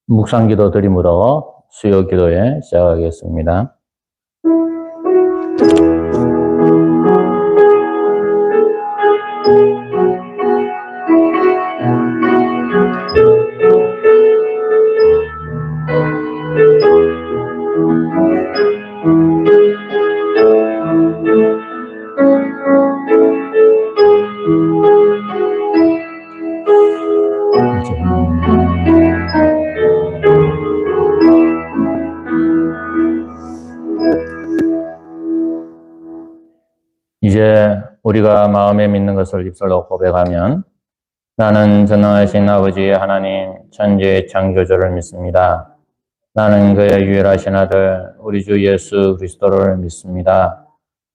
묵상기도 드림으로 수요 기도에 시작하겠습니다. 이제 우리가 마음에 믿는 것을 입술로 고백하면 나는 전능하신 아버지 하나님 천지의 창조주를 믿습니다. 나는 그의 유일하신 아들 우리 주 예수 그리스도를 믿습니다.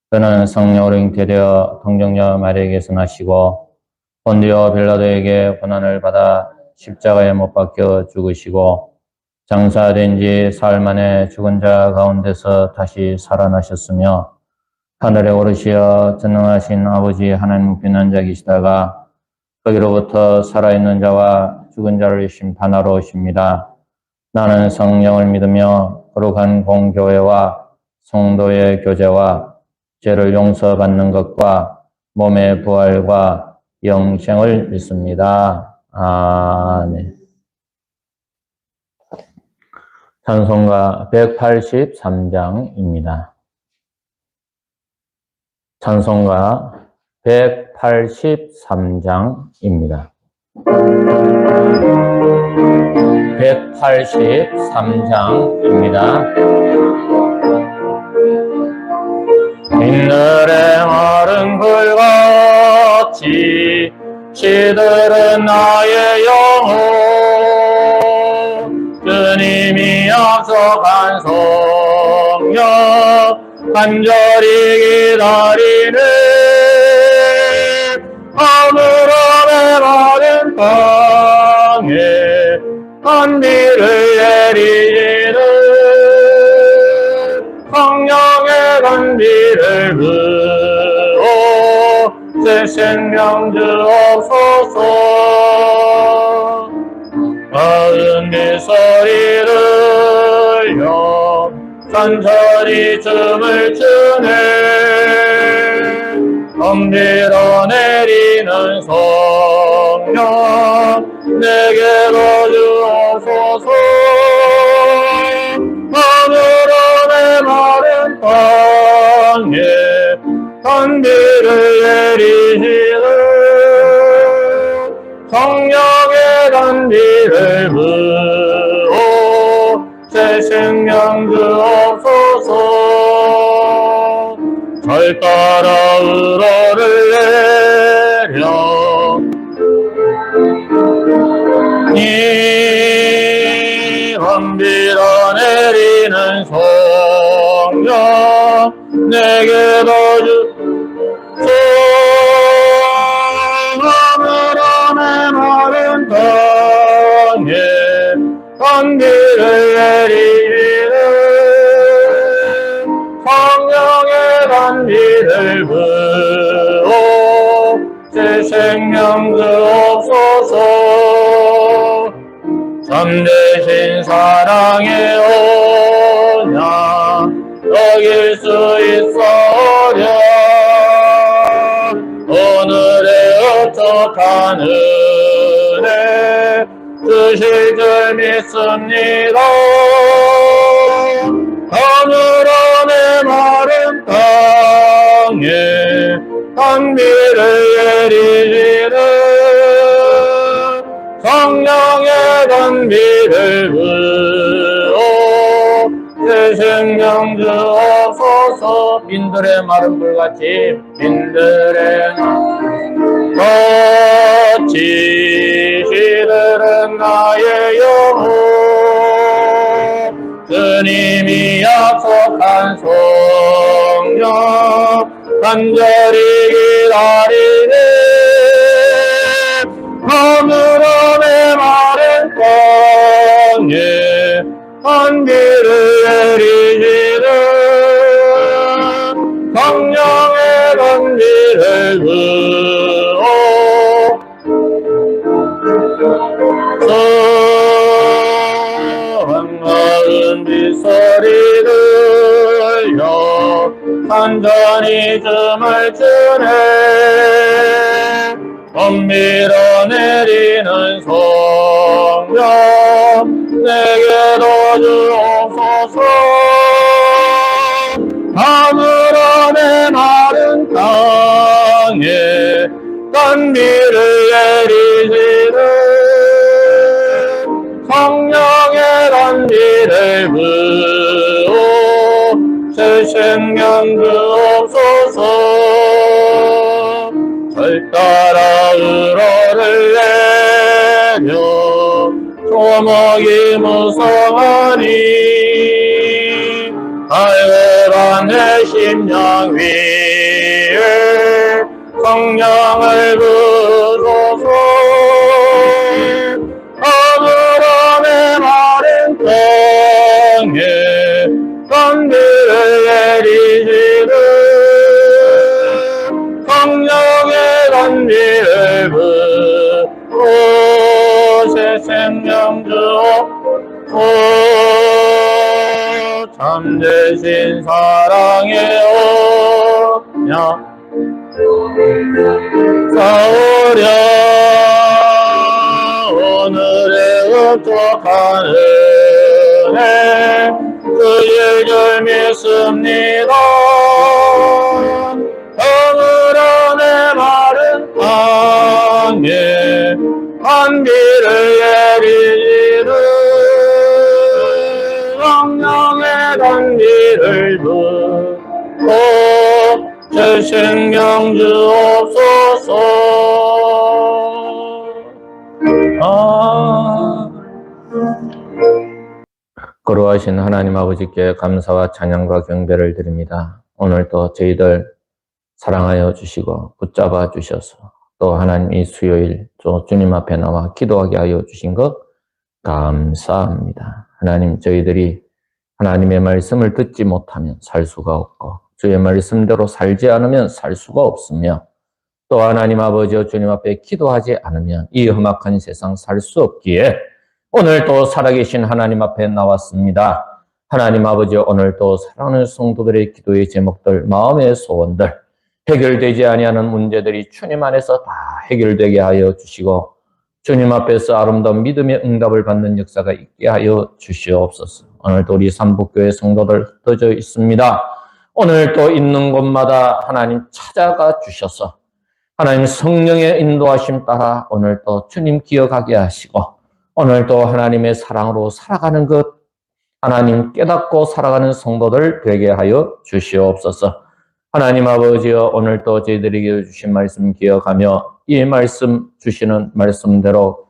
그는 성령으로 잉태되어 동정녀 마리아에게서 나시고 본디오 빌라도에게 고난을 받아 십자가에 못 박혀 죽으시고 장사된 지 사흘 만에 죽은 자 가운데서 다시 살아나셨으며 하늘에 오르시어 전능하신 아버지 하나님 우편 앉아 계시다가 거기로부터 살아있는 자와 죽은 자를 심판하러 오십니다. 나는 성령을 믿으며 거룩한 공교회와 성도의 교제와 죄를 용서받는 것과 몸의 부활과 영생을 믿습니다. 아멘. 찬송가 183장입니다. 찬송가 183장입니다. 183장입니다. 빈들의 마른 불같이 시들은 나의 영혼 주님이 약속한 성령 간절히 기다리네 하늘하늘 마른 땅에 간비를 내리는 성령의 간비를 부어 새 생명 주옵소서 마은 빗소리 들려 천천히 춤을 추네 덤비러 내리는 성령 내게로 주옵소서 하늘하늘 마른 땅에 단비를 내리시는 성령의 단비를 부어 새 생명 주옵소서 절 따라 우러를 내려 이 밤비라 내리는 성령 내게로 주소 하늘하늘 마른 땅에 단비를 내리는 성령의 단비를 부어 새 생명 주옵소서 참되신 사랑의 언약 어길 수 있어려 오늘의 업적한 은혜 주실 줄 믿습니다. 하늘하늘 마른 땅에 단비를 내리는 성령의 단비를 부어 새 생명 주옵소서 빈들의 마른 불같이 빈들의 같이 시들은 나의 영혼 주님이 약속한 성령 간절히 기다리네 하늘하늘 마른 땅에 단비를 내리시는 성령의 단비를 부어 완전히 춤을 추네. 덤 밀어내리는 성령 내게도 주옵소서. 가물어 내 마른 땅에 단비를 내리시는 성령의 단비를 부어 새 생명 주옵소서. 절 따라 으로를 내려 조목이 무성하니 달그란 내 심령 위에 성령을 부소서. 아브라함의 마른 땅에 단비를 내리시는 성령의 단비를 부어 새 생명 주옵소서. 참되신 사랑의 언약 쌓으려 오늘의 흡족한 은혜 그의 절 믿습니다. 허물어 내 마른 땅에 단비를 내리시는 성령의 단비를 부어 새 생명 주옵소서. 거룩하신 하나님 아버지께 감사와 찬양과 경배를 드립니다. 오늘도 저희들 사랑하여 주시고 붙잡아 주셔서 또 하나님 이 수요일 또 주님 앞에 나와 기도하게 하여 주신 것 감사합니다. 하나님, 저희들이 하나님의 말씀을 듣지 못하면 살 수가 없고 주의 말씀대로 살지 않으면 살 수가 없으며 또 하나님 아버지와 주님 앞에 기도하지 않으면 이 험악한 세상 살 수 없기에 오늘도 살아계신 하나님 앞에 나왔습니다. 하나님 아버지, 오늘도 사랑하는 성도들의 기도의 제목들, 마음의 소원들, 해결되지 아니하는 문제들이 주님 안에서 다 해결되게 하여 주시고 주님 앞에서 아름다운 믿음의 응답을 받는 역사가 있게 하여 주시옵소서. 오늘도 우리 삼복교회 성도들 흩어져 있습니다. 오늘도 있는 곳마다 하나님 찾아가 주셔서 하나님 성령의 인도하심 따라 오늘도 주님 기억하게 하시고 오늘도 하나님의 사랑으로 살아가는 것 하나님 깨닫고 살아가는 성도들 되게 하여 주시옵소서. 하나님 아버지여, 오늘도 저희들에게 주신 말씀 기억하며 이 말씀 주시는 말씀대로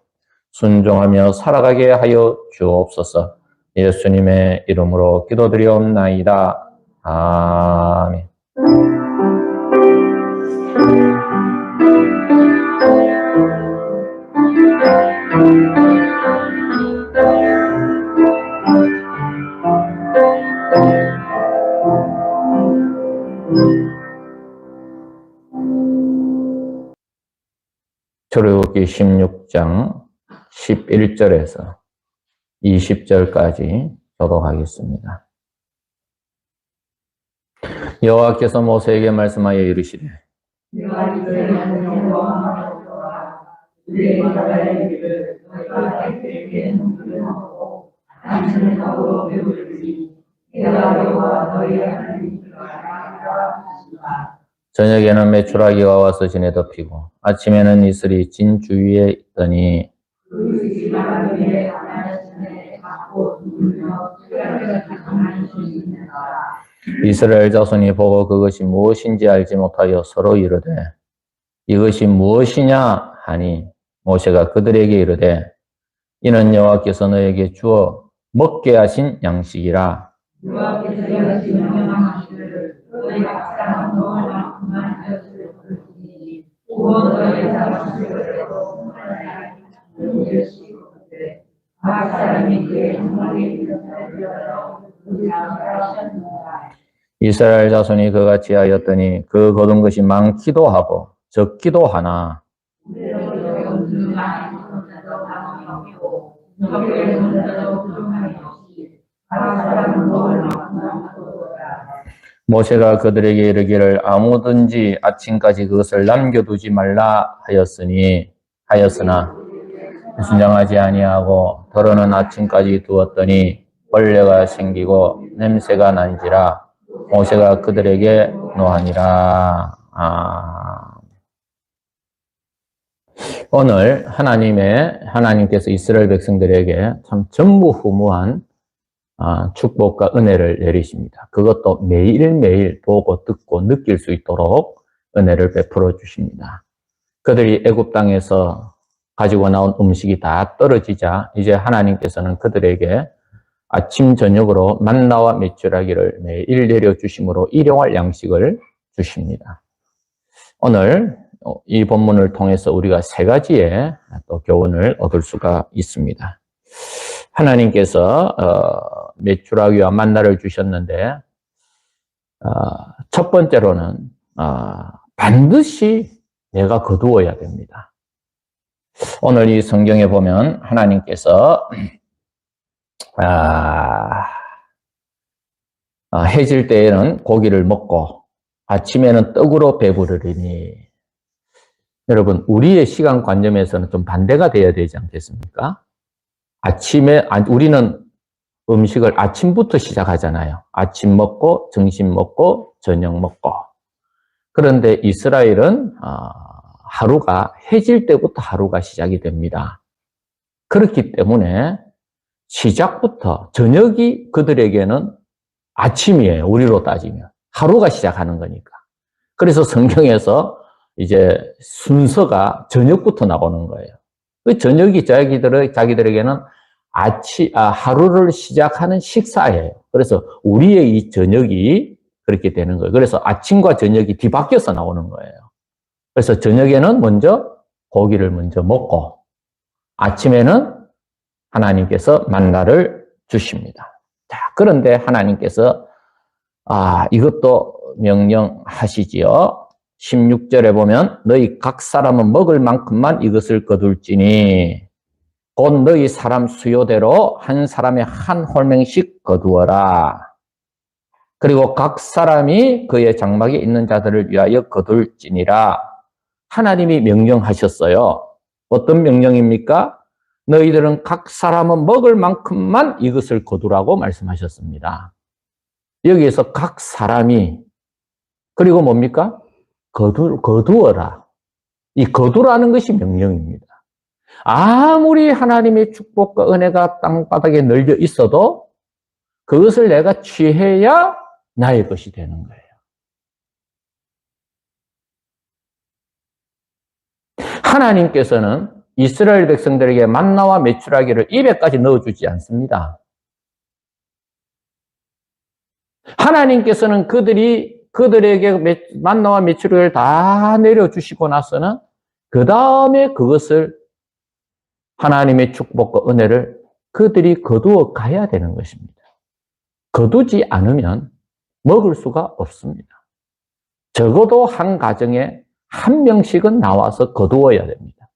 순종하며 살아가게 하여 주옵소서. 예수님의 이름으로 기도드리옵나이다. 아멘. 출애굽기 16장 11절에서 20절까지 교독하겠습니다. 여호와께서 모세에게 말씀하여 이르시되 저녁에는 메추라기가 와서 진에 덮이고 아침에는 이슬이 진 주위에 있더니 이스라엘 자손이 보고 그것이 무엇인지 알지 못하여 서로 이르되 이것이 무엇이냐 하니 모세가 그들에게 이르되 이는 여호와께서 너에게 주어 먹게 하신 양식이라. 이스라엘 자손이 그같이 하였더니 그 거둔 것이 많기도 하고 적기도 하나 모세가 그들에게 이르기를 아무든지 아침까지 그것을 남겨두지 말라 하였으나 순종하지 아니하고 더러는 아침까지 두었더니 벌레가 생기고 냄새가 난지라 모세가 그들에게 노하니라. 오늘 하나님께서 이스라엘 백성들에게 참 전무후무한 축복과 은혜를 내리십니다. 그것도 매일매일 보고 듣고 느낄 수 있도록 은혜를 베풀어 주십니다. 그들이 애굽 땅에서 가지고 나온 음식이 다 떨어지자 이제 하나님께서는 그들에게 아침 저녁으로 만나와 메추라기를 매일 내려주심으로 일용할 양식을 주십니다. 오늘 이 본문을 통해서 우리가 세 가지의 또 교훈을 얻을 수가 있습니다. 하나님께서 메추라기와 만나를 주셨는데 첫 번째로는 반드시 내가 거두어야 됩니다. 오늘 이 성경에 보면 하나님께서 해질 때에는 고기를 먹고 아침에는 떡으로 배부르리니, 여러분 우리의 시간 관점에서는 좀 반대가 돼야 되지 않겠습니까? 아침에 우리는 음식을 아침부터 시작하잖아요. 아침 먹고 점심 먹고 저녁 먹고. 그런데 이스라엘은 하루가 해질 때부터 하루가 시작이 됩니다. 그렇기 때문에 시작부터 저녁이 그들에게는 아침이에요. 우리로 따지면 하루가 시작하는 거니까. 그래서 성경에서 이제 순서가 저녁부터 나오는 거예요. 그 저녁이 자기들에게는 하루를 시작하는 식사예요. 그래서 우리의 이 저녁이 그렇게 되는 거예요. 그래서 아침과 저녁이 뒤바뀌어서 나오는 거예요. 그래서 저녁에는 먼저 고기를 먼저 먹고 아침에는 하나님께서 만나를 주십니다. 자, 그런데 하나님께서 이것도 명령하시지요. 16절에 보면 너희 각 사람은 먹을 만큼만 이것을 거둘지니 곧 너희 사람 수요대로 한 사람의 한 홀맹씩 거두어라. 그리고 각 사람이 그의 장막에 있는 자들을 위하여 거둘지니라. 하나님이 명령하셨어요. 어떤 명령입니까? 너희들은 각 사람은 먹을 만큼만 이것을 거두라고 말씀하셨습니다. 여기에서 각 사람이, 그리고 뭡니까? 거두어라. 이 거두라는 것이 명령입니다. 아무리 하나님의 축복과 은혜가 땅바닥에 널려 있어도 그것을 내가 취해야 나의 것이 되는 거예요. 하나님께서는 이스라엘 백성들에게 만나와 메추라기를 입에까지 넣어주지 않습니다. 하나님께서는 그들에게 만나와 메추라기를 다 내려주시고 나서는 그 다음에 그것을 하나님의 축복과 은혜를 그들이 거두어 가야 되는 것입니다. 거두지 않으면 먹을 수가 없습니다. 적어도 한 가정에 한 명씩은 나와서 거두어야 됩니다.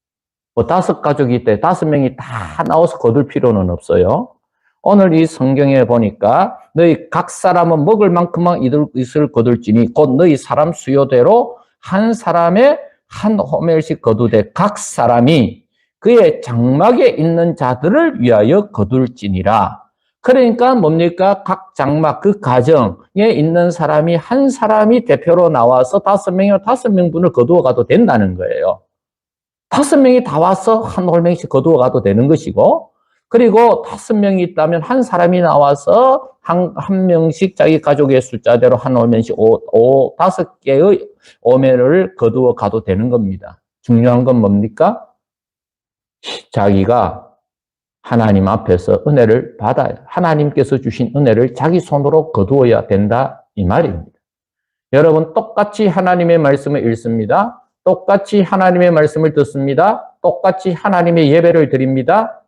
5가족이 때 5명이 다 나와서 거둘 필요는 없어요. 오늘 이 성경에 보니까 너희 각 사람은 먹을 만큼만 이것을 거둘지니 곧 너희 사람 수요대로 한 사람의 한 호멜씩 거두되 각 사람이 그의 장막에 있는 자들을 위하여 거둘지니라. 그러니까 뭡니까? 각 장막, 그 가정에 있는 사람이 한 사람이 대표로 나와서 5명이나 5명분을 거두어 가도 된다는 거예요. 5명이 다 와서 한 홀명씩 거두어 가도 되는 것이고, 그리고 5명이 있다면 한 사람이 나와서 한 명씩 자기 가족의 숫자대로 한 홀명씩 5개의 오매를 거두어 가도 되는 겁니다. 중요한 건 뭡니까? 자기가 하나님 앞에서 은혜를 받아야, 하나님께서 주신 은혜를 자기 손으로 거두어야 된다, 이 말입니다. 여러분, 똑같이 하나님의 말씀을 읽습니다. 똑같이 하나님의 말씀을 듣습니다. 똑같이 하나님의 예배를 드립니다.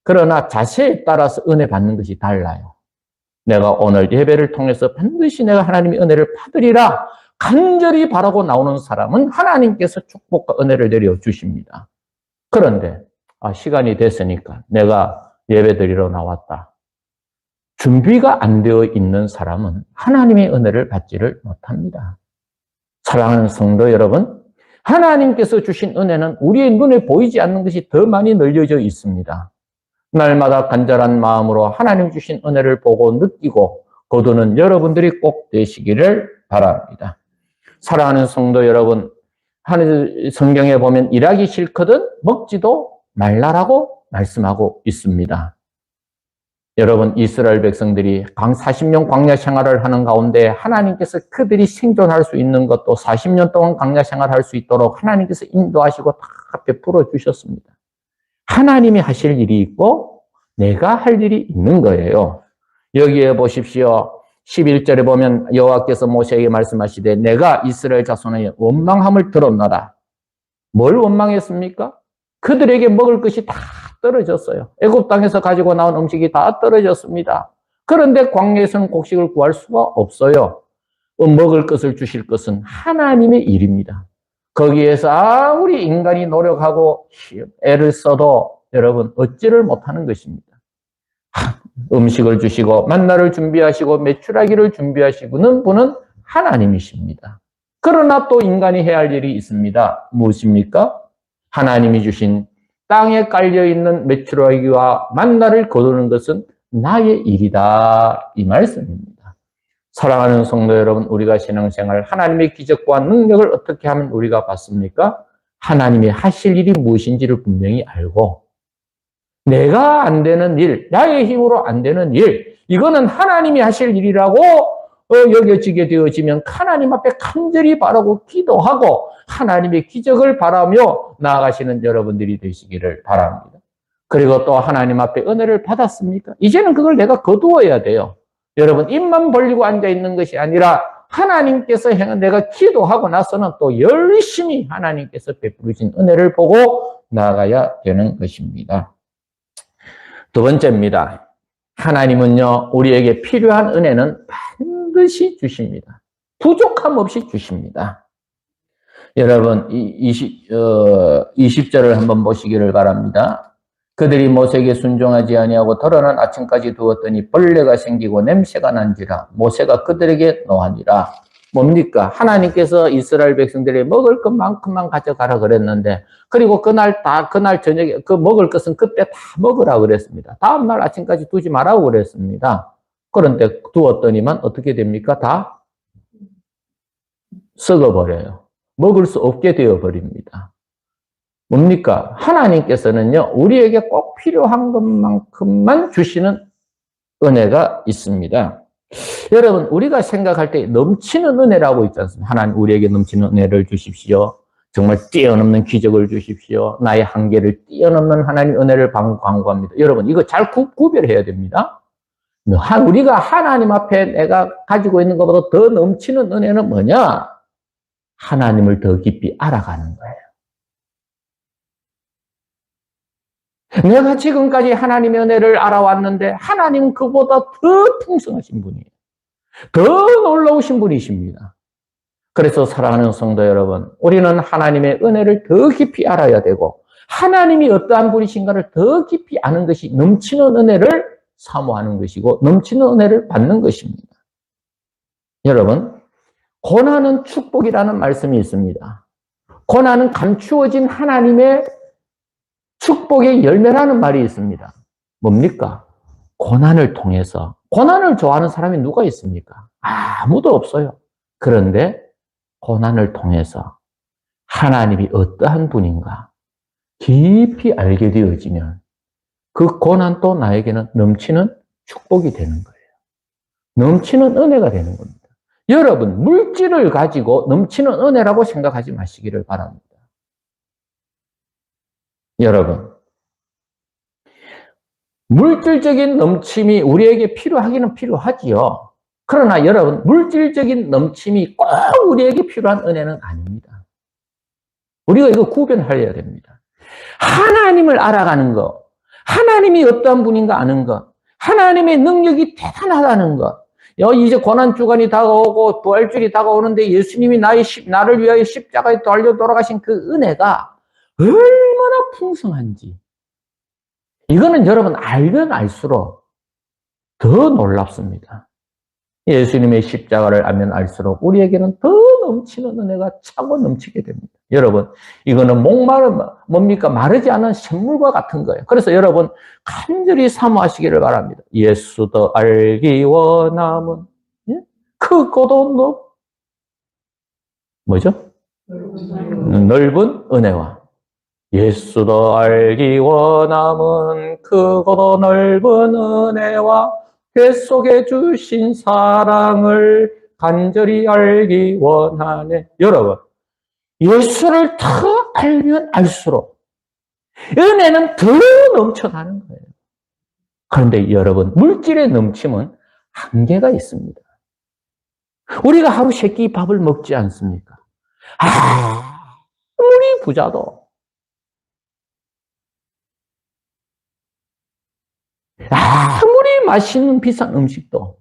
그러나 자세에 따라서 은혜 받는 것이 달라요. 내가 오늘 예배를 통해서 반드시 내가 하나님의 은혜를 받으리라 간절히 바라고 나오는 사람은 하나님께서 축복과 은혜를 내려 주십니다. 그런데 시간이 됐으니까 내가 예배 드리러 나왔다. 준비가 안 되어 있는 사람은 하나님의 은혜를 받지를 못합니다. 사랑하는 성도 여러분, 하나님께서 주신 은혜는 우리의 눈에 보이지 않는 것이 더 많이 널려져 있습니다. 날마다 간절한 마음으로 하나님 주신 은혜를 보고 느끼고 거두는 여러분들이 꼭 되시기를 바랍니다. 사랑하는 성도 여러분, 성경에 보면 일하기 싫거든 먹지도 말라라고 말씀하고 있습니다. 여러분, 이스라엘 백성들이 40년 광야 생활을 하는 가운데 하나님께서 그들이 생존할 수 있는 것도 40년 동안 광야 생활할 수 있도록 하나님께서 인도하시고 다 베풀어 주셨습니다. 하나님이 하실 일이 있고 내가 할 일이 있는 거예요. 여기에 보십시오. 11절에 보면 여호와께서 모세에게 말씀하시되 내가 이스라엘 자손의 원망함을 들었나다. 뭘 원망했습니까? 그들에게 먹을 것이 다 떨어졌어요. 애굽 땅에서 가지고 나온 음식이 다 떨어졌습니다. 그런데 광야에서는 곡식을 구할 수가 없어요. 먹을 것을 주실 것은 하나님의 일입니다. 거기에서 아무리 인간이 노력하고 애를 써도 여러분 얻지를 못하는 것입니다. 음식을 주시고 만나를 준비하시고 메추라기를 준비하시는 분은 하나님이십니다. 그러나 또 인간이 해야 할 일이 있습니다. 무엇입니까? 하나님이 주신 땅에 깔려있는 메추라기와 만나를 거두는 것은 나의 일이다. 이 말씀입니다. 사랑하는 성도 여러분, 우리가 신앙생활 하나님의 기적과 능력을 어떻게 하면 우리가 받습니까? 하나님이 하실 일이 무엇인지를 분명히 알고 내가 안 되는 일, 나의 힘으로 안 되는 일, 이거는 하나님이 하실 일이라고 여겨지게 되어지면 하나님 앞에 간절히 바라고 기도하고 하나님의 기적을 바라며 나아가시는 여러분들이 되시기를 바랍니다. 그리고 또 하나님 앞에 은혜를 받았습니까? 이제는 그걸 내가 거두어야 돼요. 여러분, 입만 벌리고 앉아있는 것이 아니라 하나님께서 내가 기도하고 나서는 또 열심히 하나님께서 베풀으신 은혜를 보고 나아가야 되는 것입니다. 두 번째입니다. 하나님은요, 우리에게 필요한 은혜는 반드시 주십니다. 부족함 없이 주십니다. 여러분, 20절을 한번 보시기를 바랍니다. 그들이 모세에게 순종하지 아니하고 덜어는 아침까지 두었더니 벌레가 생기고 냄새가 난지라 모세가 그들에게 노하니라. 뭡니까? 하나님께서 이스라엘 백성들이 먹을 것만큼만 가져가라 그랬는데, 그리고 그날 저녁에 그 먹을 것은 그때 다 먹으라 그랬습니다. 다음날 아침까지 두지 말라고 그랬습니다. 그런데 두었더니만 어떻게 됩니까? 다 썩어버려요. 먹을 수 없게 되어버립니다. 뭡니까? 하나님께서는요, 우리에게 꼭 필요한 것만큼만 주시는 은혜가 있습니다. 여러분, 우리가 생각할 때 넘치는 은혜라고 있지 않습니까? 하나님 우리에게 넘치는 은혜를 주십시오. 정말 뛰어넘는 기적을 주십시오. 나의 한계를 뛰어넘는 하나님 은혜를 간구합니다. 여러분, 이거 잘 구별해야 됩니다. 우리가 하나님 앞에 내가 가지고 있는 것보다 더 넘치는 은혜는 뭐냐? 하나님을 더 깊이 알아가는 거예요. 내가 지금까지 하나님의 은혜를 알아왔는데 하나님은 그보다 더 풍성하신 분이에요. 더 놀라우신 분이십니다. 그래서 사랑하는 성도 여러분, 우리는 하나님의 은혜를 더 깊이 알아야 되고 하나님이 어떠한 분이신가를 더 깊이 아는 것이 넘치는 은혜를 사모하는 것이고 넘치는 은혜를 받는 것입니다. 여러분, 고난은 축복이라는 말씀이 있습니다. 고난은 감추어진 하나님의 축복의 열매라는 말이 있습니다. 뭡니까? 고난을 통해서. 고난을 좋아하는 사람이 누가 있습니까? 아무도 없어요. 그런데 고난을 통해서 하나님이 어떠한 분인가 깊이 알게 되어지면 그 고난도 나에게는 넘치는 축복이 되는 거예요. 넘치는 은혜가 되는 겁니다. 여러분, 물질을 가지고 넘치는 은혜라고 생각하지 마시기를 바랍니다. 여러분, 물질적인 넘침이 우리에게 필요하기는 필요하지요. 그러나 여러분, 물질적인 넘침이 꼭 우리에게 필요한 은혜는 아닙니다. 우리가 이거 구별해야 됩니다. 하나님을 알아가는 것, 하나님이 어떠한 분인가 아는 것, 하나님의 능력이 대단하다는 것, 이제 고난주간이 다가오고 부활주일이 다가오는데 예수님이 나를 위하여 십자가에 달려 돌아가신 그 은혜가 얼마나 풍성한지, 이거는 여러분 알면 알수록 더 놀랍습니다. 예수님의 십자가를 알면 알수록 우리에게는 더 넘치는 은혜가 차고 넘치게 됩니다. 여러분, 이거는 뭡니까? 마르지 않은 샘물과 같은 거예요. 그래서 여러분, 간절히 사모하시기를 바랍니다. 예수 더 알기 원함은, 예? 크고도 뭐죠? 넓은 은혜와. 예수 더 알기 원함은 크고도 넓은 은혜와 뱃속에 주신 사랑을 간절히 알기 원하네. 여러분, 예수를 더 알면 알수록 은혜는 더 넘쳐나는 거예요. 그런데 여러분, 물질의 넘침은 한계가 있습니다. 우리가 하루 세 끼 밥을 먹지 않습니까? 아무리 부자도, 아무리 맛있는 비싼 음식도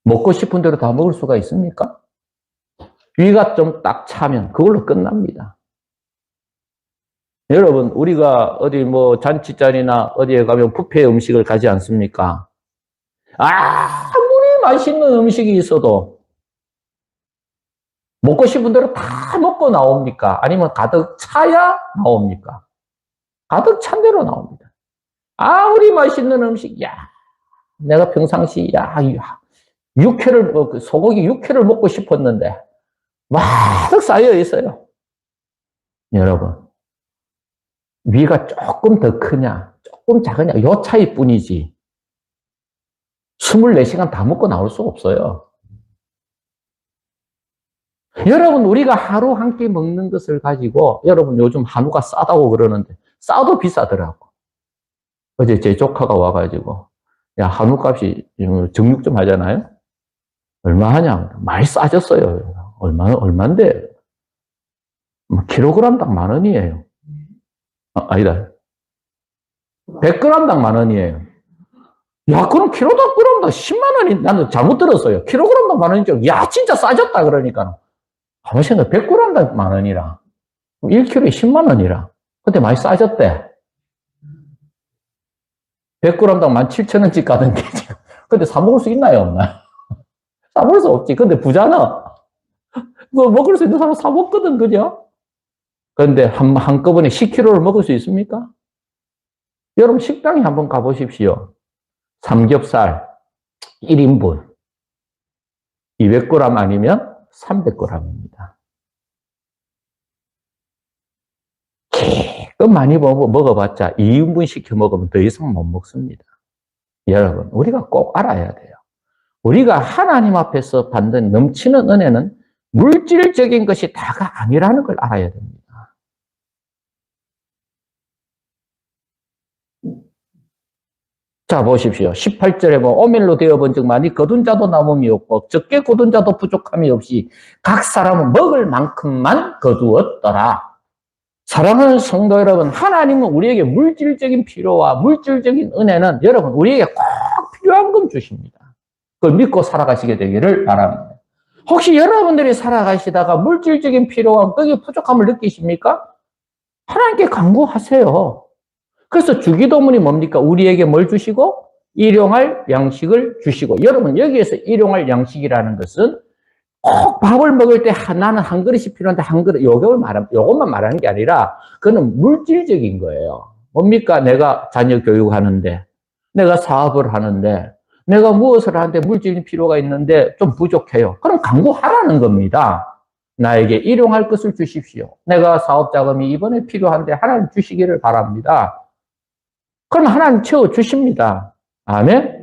먹고 싶은 대로 다 먹을 수가 있습니까? 위가 좀 딱 차면 그걸로 끝납니다. 여러분, 우리가 어디 뭐 잔치자리나 어디에 가면 뷔페 음식을 가지 않습니까? 아무리 맛있는 음식이 있어도 먹고 싶은 대로 다 먹고 나옵니까? 아니면 가득 차야 나옵니까? 가득 찬 대로 나옵니다. 아무리 맛있는 음식, 내가 평상시, 소고기 육회를 먹고 싶었는데, 가득 쌓여 있어요. 여러분, 위가 조금 더 크냐, 조금 작으냐, 요 차이 뿐이지. 24시간 다 먹고 나올 수 없어요. 여러분, 우리가 하루 한 끼 먹는 것을 가지고, 여러분, 요즘 한우가 싸다고 그러는데, 싸도 비싸더라고. 어제 제 조카가 와가지고, 한우 값이 정육 좀 하잖아요? 얼마 하냐? 많이 싸졌어요. 얼만데? 킬로그램당 10,000원이에요. 아니다. 100g당 10,000원이에요. 그럼 킬로그램당 10만 원이, 나는 잘못 들었어요. 킬로그램당 10,000원이죠. 진짜 싸졌다, 그러니까. 아무 생각, 100g당 10,000원이라. 1kg에 10만 원이라. 근데 많이 싸졌대. 100g당 17,000원씩 가는 게 지금. 근데 사먹을 수 있나요, 없나요? 사먹을 수 없지. 근데 부자는, 그거 먹을 수 있는 사람 사먹거든, 그죠? 근데 한꺼번에 10kg를 먹을 수 있습니까? 여러분, 식당에 한번 가보십시오. 삼겹살 1인분 200g 아니면 300g입니다. 기껏 많이 먹어봤자 2인분 시켜 먹으면 더 이상 못 먹습니다. 여러분, 우리가 꼭 알아야 돼요. 우리가 하나님 앞에서 받는 넘치는 은혜는 물질적인 것이 다가 아니라는 걸 알아야 됩니다. 자, 보십시오. 18절에 오멜로 되어본 즉 많이 거둔 자도 남음이 없고 적게 거둔 자도 부족함이 없이 각 사람은 먹을 만큼만 거두었더라. 사랑하는 성도 여러분, 하나님은 우리에게 물질적인 필요와 물질적인 은혜는 여러분 우리에게 꼭 필요한 건 주십니다. 그걸 믿고 살아가시게 되기를 바랍니다. 혹시 여러분들이 살아가시다가 물질적인 필요와 거기에 부족함을 느끼십니까? 하나님께 간구하세요. 그래서 주기도문이 뭡니까? 우리에게 뭘 주시고? 일용할 양식을 주시고. 여러분, 여기에서 일용할 양식이라는 것은 꼭 밥을 먹을 때 나는 한 그릇이 필요한데 한 그릇, 요것만 말하는 게 아니라 그거는 물질적인 거예요. 뭡니까? 내가 자녀 교육하는데, 내가 사업을 하는데, 내가 무엇을 하는데 물질적인 필요가 있는데 좀 부족해요. 그럼 간구하라는 겁니다. 나에게 일용할 것을 주십시오. 내가 사업 자금이 이번에 필요한데 하나님 주시기를 바랍니다. 그럼 하나님 채워주십니다. 아멘?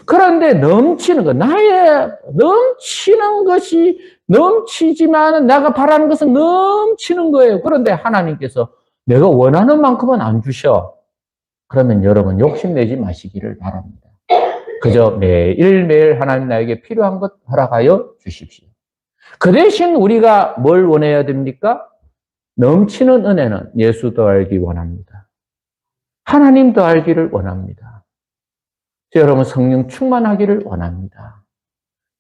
그런데 넘치는 것, 넘치는 것이 넘치지만 내가 바라는 것은 넘치는 거예요. 그런데 하나님께서 내가 원하는 만큼은 안 주셔. 그러면 여러분 욕심내지 마시기를 바랍니다. 그저 매일매일 하나님 나에게 필요한 것 허락하여 주십시오. 그 대신 우리가 뭘 원해야 됩니까? 넘치는 은혜는 예수도 알기 원합니다. 하나님도 알기를 원합니다. 여러분 성령 충만하기를 원합니다.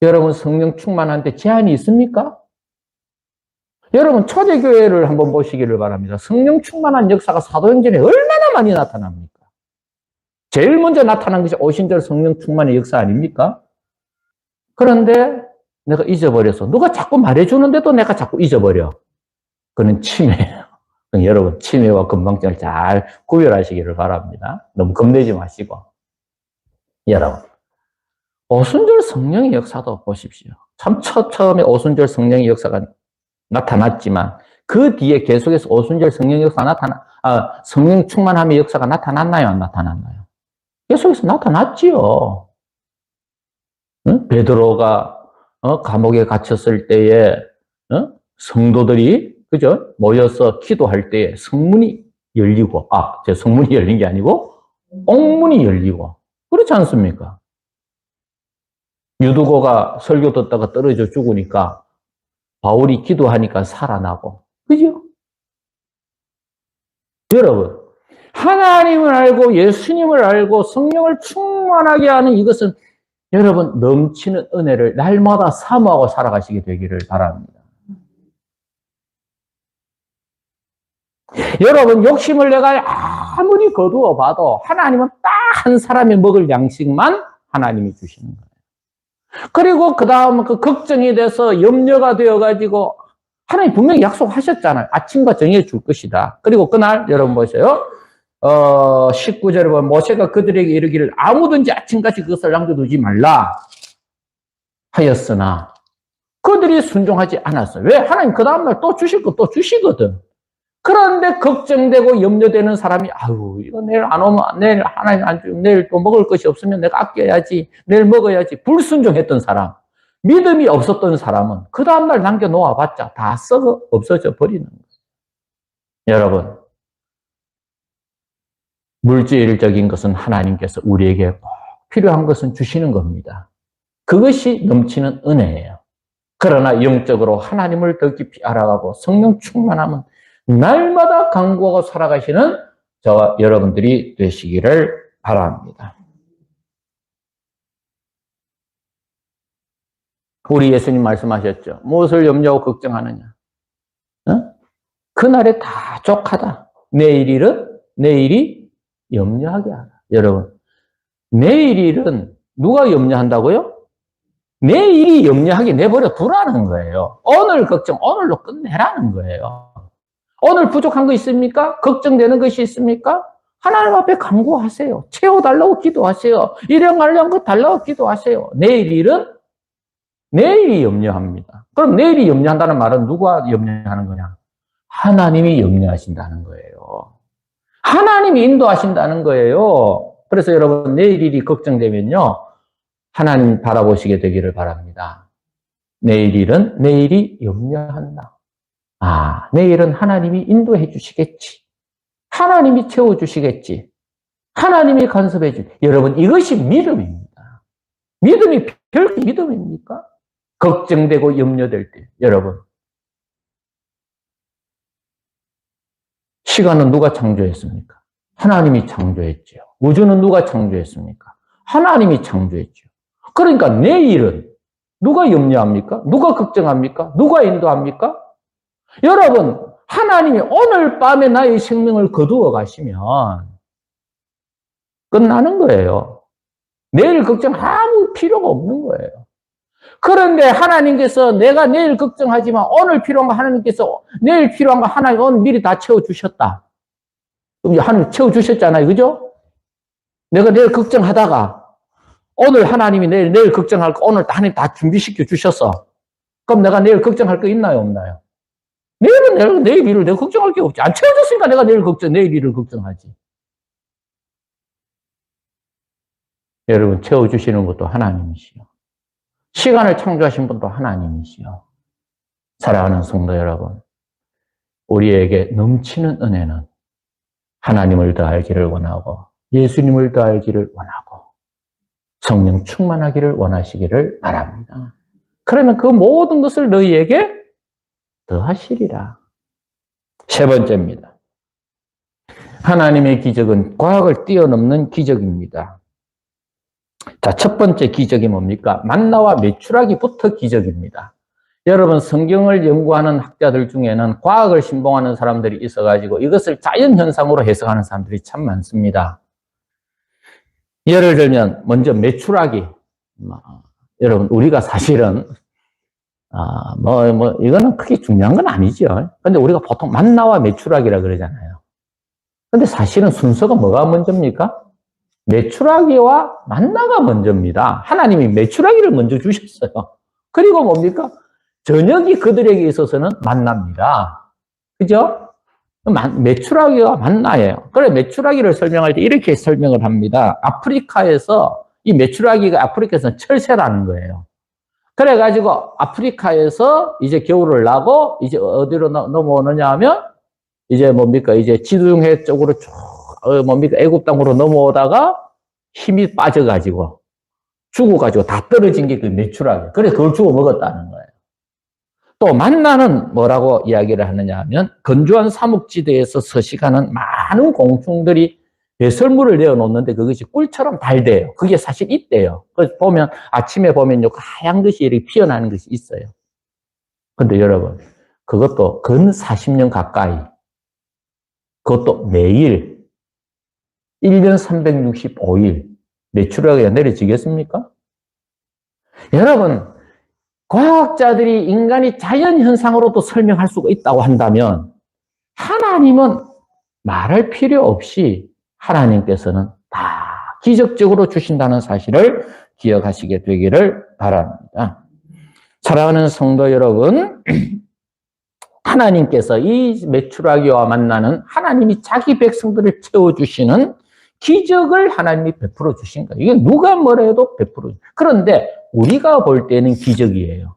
여러분 성령 충만한데 제한이 있습니까? 여러분 초대교회를 한번 보시기를 바랍니다. 성령 충만한 역사가 사도행전에 얼마나 많이 나타납니까? 제일 먼저 나타난 것이 오순절 성령 충만의 역사 아닙니까? 그런데 내가 잊어버려서 누가 자꾸 말해주는데도 내가 자꾸 잊어버려. 그는 치매예요. 여러분, 치매와 건망증을 잘 구별하시기를 바랍니다. 너무 겁내지 마시고. 여러분, 오순절 성령의 역사도 보십시오. 참 처음에 오순절 성령의 역사가 나타났지만 그 뒤에 계속해서 오순절 성령의 역사가 성령 충만함의 역사가 나타났나요? 안 나타났나요? 계속해서 나타났지요. 응? 베드로가 감옥에 gat혔을 때에 성도들이 그죠? 모여서 기도할 때에 성문이 열리고 성문이 열린 게 아니고 옥문이 열리고 그렇지 않습니까? 유두고가 설교 듣다가 떨어져 죽으니까 바울이 기도하니까 살아나고 그죠? 여러분, 하나님을 알고 예수님을 알고 성령을 충만하게 하는 이것은 여러분 넘치는 은혜를 날마다 사모하고 살아가시게 되기를 바랍니다. 여러분, 욕심을 내가 아무리 거두어 봐도 하나님은 딱 한 사람이 먹을 양식만 하나님이 주시는 거예요. 그리고 그 다음 그 걱정이 돼서 염려가 되어가지고 하나님 분명히 약속하셨잖아요. 아침과 저녁에 줄 것이다. 그리고 그날 여러분 보세요. 19절에 보면 모세가 그들에게 이르기를 아무든지 아침까지 그것을 남겨두지 말라 하였으나 그들이 순종하지 않았어요. 왜? 하나님 그 다음날 또 주실 거 또 주시거든. 그런데 걱정되고 염려되는 사람이 이거 내일 안 오면 내일 하나님 안 주면 내일 또 먹을 것이 없으면 내가 아껴야지 내일 먹어야지 불순종했던 사람 믿음이 없었던 사람은 그 다음날 남겨놓아봤자 다 썩어 없어져 버리는 거예요. 여러분, 물질적인 것은 하나님께서 우리에게 꼭 필요한 것은 주시는 겁니다. 그것이 넘치는 은혜예요. 그러나 영적으로 하나님을 더 깊이 알아가고 성령 충만함은 날마다 강구하고 살아가시는 저와 여러분들이 되시기를 바랍니다. 우리 예수님 말씀하셨죠. 무엇을 염려하고 걱정하느냐? 그날에 다 족하다. 내일 일은 내일이 염려하게 하라. 여러분, 내일 일은 누가 염려한다고요? 내일이 염려하게 내버려 두라는 거예요. 오늘 걱정 오늘로 끝내라는 거예요. 오늘 부족한 거 있습니까? 걱정되는 것이 있습니까? 하나님 앞에 간구하세요. 채워달라고 기도하세요. 이런 거 달라고 기도하세요. 내일 일은 내일이 염려합니다. 그럼 내일이 염려한다는 말은 누가 염려하는 거냐? 하나님이 염려하신다는 거예요. 하나님이 인도하신다는 거예요. 그래서 여러분 내일 일이 걱정되면요. 하나님 바라보시게 되기를 바랍니다. 내일 일은 내일이 염려한다. 내일은 하나님이 인도해 주시겠지. 하나님이 채워주시겠지. 하나님이 간섭해 주시. 여러분, 이것이 믿음입니다. 믿음이 별게 믿음입니까? 걱정되고 염려될 때, 여러분. 시간은 누가 창조했습니까? 하나님이 창조했죠. 우주는 누가 창조했습니까? 하나님이 창조했죠. 그러니까 내일은 누가 염려합니까? 누가 걱정합니까? 누가 인도합니까? 여러분, 하나님이 오늘 밤에 나의 생명을 거두어 가시면 끝나는 거예요. 내일 걱정 아무 필요가 없는 거예요. 그런데 하나님께서 내가 내일 걱정하지만 오늘 필요한 거 하나님께서 내일 필요한 거 하나님 오늘 미리 다 채워주셨다. 하나님 채워주셨잖아요. 그죠? 내가 내일 걱정하다가 오늘 하나님이 내일 걱정할 거 오늘 하나님 다 준비시켜 주셨어. 그럼 내가 내일 걱정할 거 있나요? 없나요? 내일은 내일 일을 내가 걱정할 게 없지. 안 채워졌으니까 내가 내일 일을 걱정하지. 여러분, 채워주시는 것도 하나님이시요. 시간을 창조하신 분도 하나님이시요. 사랑하는 성도 여러분, 우리에게 넘치는 은혜는 하나님을 더 알기를 원하고 예수님을 더 알기를 원하고 성령 충만하기를 원하시기를 바랍니다. 그러면 그 모든 것을 너희에게 더하시리라. 세 번째입니다. 하나님의 기적은 과학을 뛰어넘는 기적입니다. 자, 첫 번째 기적이 뭡니까? 만나와 메추라기부터 기적입니다. 여러분, 성경을 연구하는 학자들 중에는 과학을 신봉하는 사람들이 있어가지고 이것을 자연현상으로 해석하는 사람들이 참 많습니다. 예를 들면 먼저 메추라기. 여러분 우리가 사실은 이거는 크게 중요한 건 아니죠. 근데 우리가 보통 만나와 메추라기라 그러잖아요. 근데 사실은 순서가 뭐가 먼저입니까? 메추라기와 만나가 먼저입니다. 하나님이 메추라기를 먼저 주셨어요. 그리고 뭡니까? 저녁이 그들에게 있어서는 만납니다. 그죠? 메추라기와 만나예요. 그래, 메추라기를 설명할 때 이렇게 설명을 합니다. 아프리카에서, 이 메추라기가 아프리카에서 철새라는 거예요. 그래가지고 아프리카에서 이제 겨울을 나고 이제 어디로 넘어오느냐 하면 이제 뭡니까? 이제 지중해 쪽으로 쭉, 뭡니까? 애굽 땅으로 넘어오다가 힘이 빠져가지고 죽어가지고 다 떨어진 게 그 메추라기. 그래, 그걸 주워 먹었다는 거예요. 또 만나는 뭐라고 이야기를 하느냐 하면 건조한 사목지대에서 서식하는 많은 곤충들이 배설물을 내어놓는데 그것이 꿀처럼 달대요. 그게 사실 있대요. 그래서 보면 아침에 보면 하얀 것이 이렇게 피어나는 것이 있어요. 근데 여러분 그것도 근 40년 가까이 그것도 매일 1년 365일 메추라기가 내려지겠습니까? 여러분 과학자들이 인간이 자연현상으로도 설명할 수가 있다고 한다면 하나님은 말할 필요 없이 하나님께서는 다 기적적으로 주신다는 사실을 기억하시게 되기를 바랍니다. 사랑하는 성도 여러분, 하나님께서 이 메추라기와 만나는 하나님이 자기 백성들을 채워주시는 기적을 하나님이 베풀어 주신 거예요. 이게 누가 뭐라 해도 베풀어 주신 거예요. 그런데 우리가 볼 때는 기적이에요.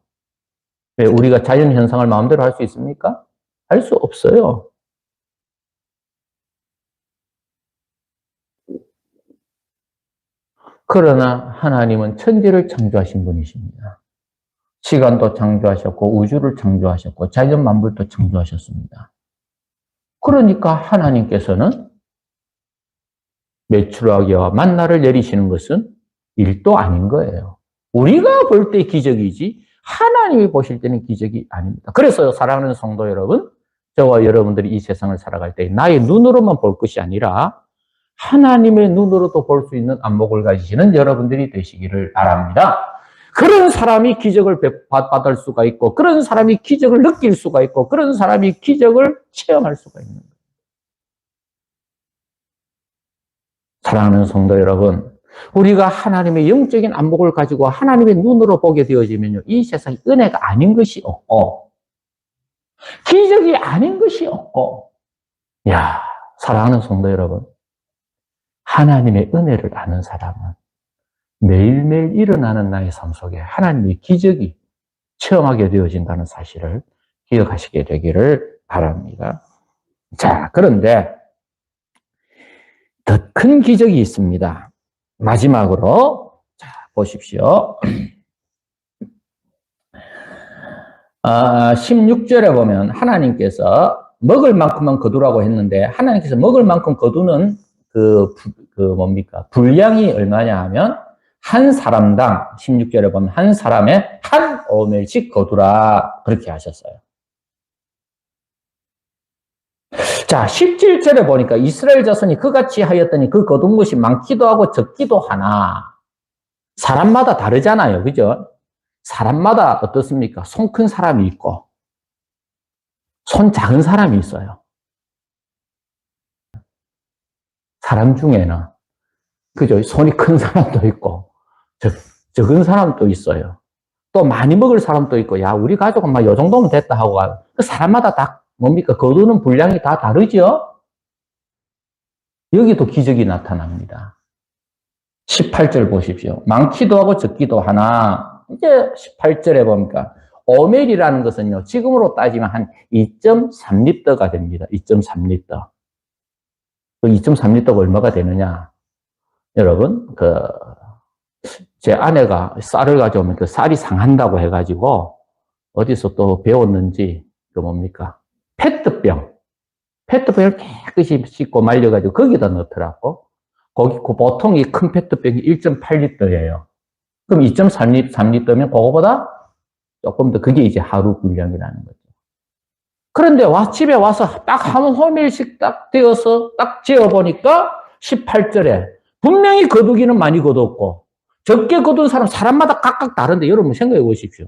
왜? 우리가 자연현상을 마음대로 할 수 있습니까? 할 수 없어요. 그러나 하나님은 천지를 창조하신 분이십니다. 시간도 창조하셨고 우주를 창조하셨고 자연 만물도 창조하셨습니다. 그러니까 하나님께서는 메추라기와 만나를 내리시는 것은 일도 아닌 거예요. 우리가 볼 때 기적이지 하나님이 보실 때는 기적이 아닙니다. 그래서 사랑하는 성도 여러분, 저와 여러분들이 이 세상을 살아갈 때 나의 눈으로만 볼 것이 아니라 하나님의 눈으로도 볼 수 있는 안목을 가지시는 여러분들이 되시기를 바랍니다. 그런 사람이 기적을 받을 수가 있고 그런 사람이 기적을 느낄 수가 있고 그런 사람이 기적을 체험할 수가 있는 거예요. 사랑하는 성도 여러분, 우리가 하나님의 영적인 안목을 가지고 하나님의 눈으로 보게 되어지면요, 이 세상에 은혜가 아닌 것이 없고 기적이 아닌 것이 없고, 야, 사랑하는 성도 여러분, 하나님의 은혜를 아는 사람은 매일매일 일어나는 나의 삶 속에 하나님의 기적이 체험하게 되어진다는 사실을 기억하시게 되기를 바랍니다. 자, 그런데 더 큰 기적이 있습니다. 마지막으로 자 보십시오. 16절에 보면 하나님께서 먹을 만큼만 거두라고 했는데 하나님께서 먹을 만큼 거두는 뭡니까? 분량이 얼마냐 하면 한 사람당 16절에 보면 한 사람에 한 오멜씩 거두라 그렇게 하셨어요. 자, 17절에 보니까 이스라엘 자손이 그같이 하였더니 그 거둔 것이 많기도 하고 적기도 하나 사람마다 다르잖아요. 그죠? 사람마다 어떻습니까? 손 큰 사람이 있고 손 작은 사람이 있어요. 사람 중에는 그죠? 손이 큰 사람도 있고 적은 사람도 있어요. 또 많이 먹을 사람도 있고 야 우리 가족은 막 요 정도면 됐다 하고 그 사람마다 다 뭡니까? 거두는 분량이 다 다르죠? 여기도 기적이 나타납니다. 18절 보십시오. 많기도 하고 적기도 하나 이제 18절에 보니까 오멜이라는 것은요. 지금으로 따지면 한 2.3리터가 됩니다. 2.3리터. 그 2.3리터가 얼마가 되느냐? 여러분 제 아내가 쌀을 가져오면 그 쌀이 상한다고 해가지고 어디서 또 배웠는지 뭡니까? 페트병을 깨끗이 씻고 말려가지고 거기다 넣더라고. 거기 보통 이 큰 페트병이 1.8리터예요. 그럼 2.3리터면 그거보다 조금 더 그게 이제 하루 분량이라는 거죠. 그런데 집에 와서 딱 한 호밀씩 딱 되어서 딱 재어보니까 18절에 분명히 거두기는 많이 거뒀고 적게 거둔 사람마다 각각 다른데 여러분 생각해 보십시오.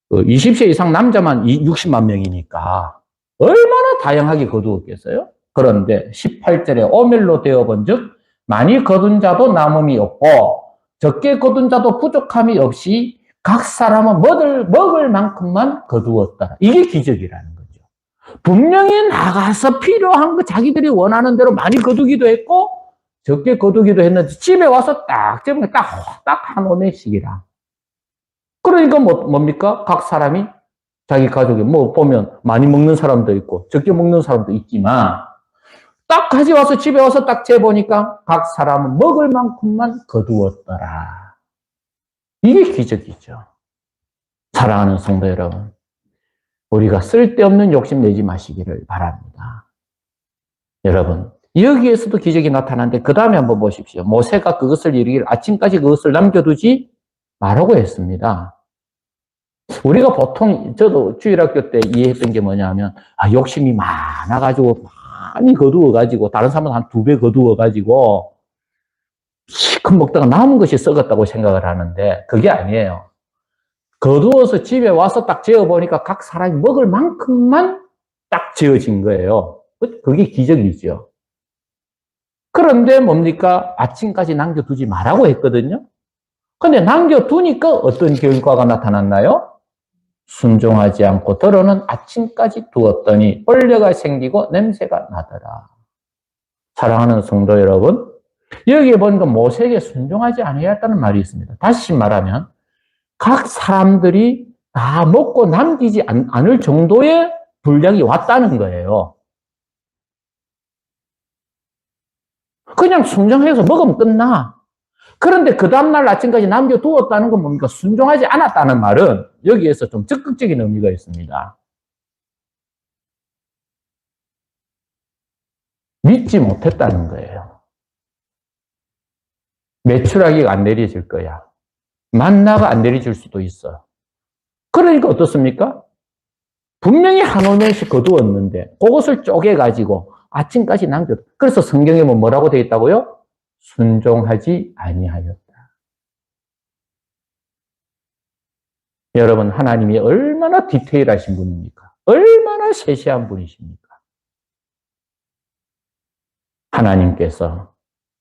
20세 이상 남자만 60만 명이니까 얼마나 다양하게 거두었겠어요? 그런데 18절에 오멸로 되어본 즉 많이 거둔 자도 남음이 없고 적게 거둔 자도 부족함이 없이 각 사람은 먹을 만큼만 거두었다. 이게 기적이라는 거죠. 분명히 나가서 필요한 거 자기들이 원하는 대로 많이 거두기도 했고 적게 거두기도 했는데 집에 와서 딱 재보면 딱 한 오매씩이라. 그러니까 뭡니까? 각 사람이 자기 가족이 보면 많이 먹는 사람도 있고 적게 먹는 사람도 있지만 딱 가져와서 집에 와서 딱 재보니까 각 사람은 먹을 만큼만 거두었더라. 이게 기적이죠. 사랑하는 성도 여러분, 우리가 쓸데없는 욕심 내지 마시기를 바랍니다. 여러분, 여기에서도 기적이 나타나는데 그 다음에 한번 보십시오. 모세가 그것을 이르기를 아침까지 그것을 남겨두지 말라고 했습니다. 우리가 보통 저도 주일학교 때 이해했던 게 뭐냐면 욕심이 많아가지고 많이 거두어가지고 다른 사람은 한 2배 거두어가지고 실컷 먹다가 남은 것이 썩었다고 생각을 하는데 그게 아니에요. 거두어서 집에 와서 딱 재어보니까 각 사람이 먹을 만큼만 딱 재어진 거예요. 그게 기적이죠. 그런데 뭡니까? 아침까지 남겨두지 말라고 했거든요. 근데 남겨두니까 어떤 결과가 나타났나요? 순종하지 않고 더러는 아침까지 두었더니 벌레가 생기고 냄새가 나더라. 사랑하는 성도 여러분, 여기에 보니까 모세에게 순종하지 아니했다는 말이 있습니다. 다시 말하면 각 사람들이 다 먹고 남기지 않을 정도의 분량이 왔다는 거예요. 그냥 순종해서 먹으면 끝나. 그런데 그 다음날 아침까지 남겨두었다는 건 뭡니까? 순종하지 않았다는 말은 여기에서 좀 적극적인 의미가 있습니다. 믿지 못했다는 거예요. 메추라기가 안 내려질 거야. 만나가 안 내려질 수도 있어. 그러니까 어떻습니까? 분명히 한 오면씩 거두었는데 그것을 쪼개가지고 아침까지 남겨둬. 그래서 성경에 뭐라고 되어 있다고요? 순종하지 아니하였다. 여러분, 하나님이 얼마나 디테일하신 분입니까? 얼마나 세세한 분이십니까? 하나님께서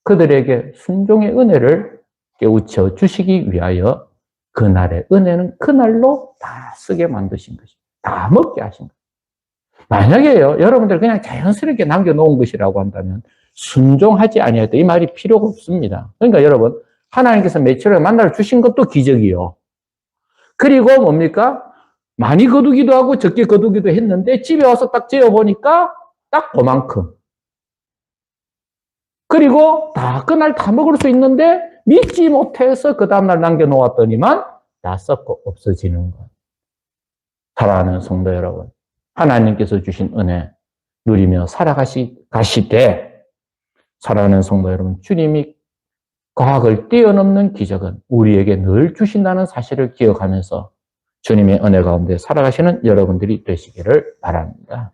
그들에게 순종의 은혜를 깨우쳐 주시기 위하여 그날의 은혜는 그날로 다 쓰게 만드신 것입니다. 다 먹게 하신 것입니다. 만약에요, 여러분들 그냥 자연스럽게 남겨놓은 것이라고 한다면 순종하지 아니하였다. 이 말이 필요가 없습니다. 그러니까 여러분, 하나님께서 메추라기 만나를 주신 것도 기적이요. 그리고 뭡니까? 많이 거두기도 하고 적게 거두기도 했는데 집에 와서 딱 재어보니까 딱 그만큼. 그리고 그날 다 먹을 수 있는데 믿지 못해서 그 다음날 남겨놓았더니만 다 썩고 없어지는 것. 사랑하는 성도 여러분, 하나님께서 주신 은혜 누리며 살아가시되 사랑하는 성도 여러분, 주님이 과학을 뛰어넘는 기적은 우리에게 늘 주신다는 사실을 기억하면서 주님의 은혜 가운데 살아가시는 여러분들이 되시기를 바랍니다.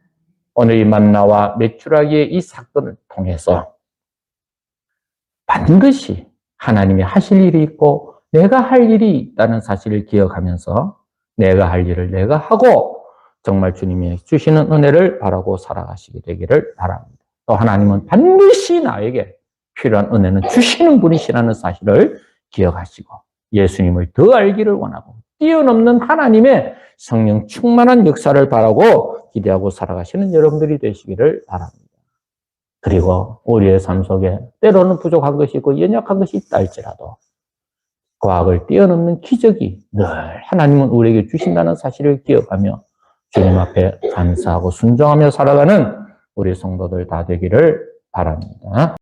오늘 이 만나와 메추라기의 이 사건을 통해서 반드시 하나님이 하실 일이 있고 내가 할 일이 있다는 사실을 기억하면서 내가 할 일을 내가 하고 정말 주님이 주시는 은혜를 바라고 살아가시게 되기를 바랍니다. 또 하나님은 반드시 나에게 필요한 은혜는 주시는 분이시라는 사실을 기억하시고 예수님을 더 알기를 원하고 뛰어넘는 하나님의 성령 충만한 역사를 바라고 기대하고 살아가시는 여러분들이 되시기를 바랍니다. 그리고 우리의 삶 속에 때로는 부족한 것이 있고 연약한 것이 있다 할지라도 과학을 뛰어넘는 기적이 늘 하나님은 우리에게 주신다는 사실을 기억하며 주님 앞에 감사하고 순종하며 살아가는 우리 성도들 다 되기를 바랍니다.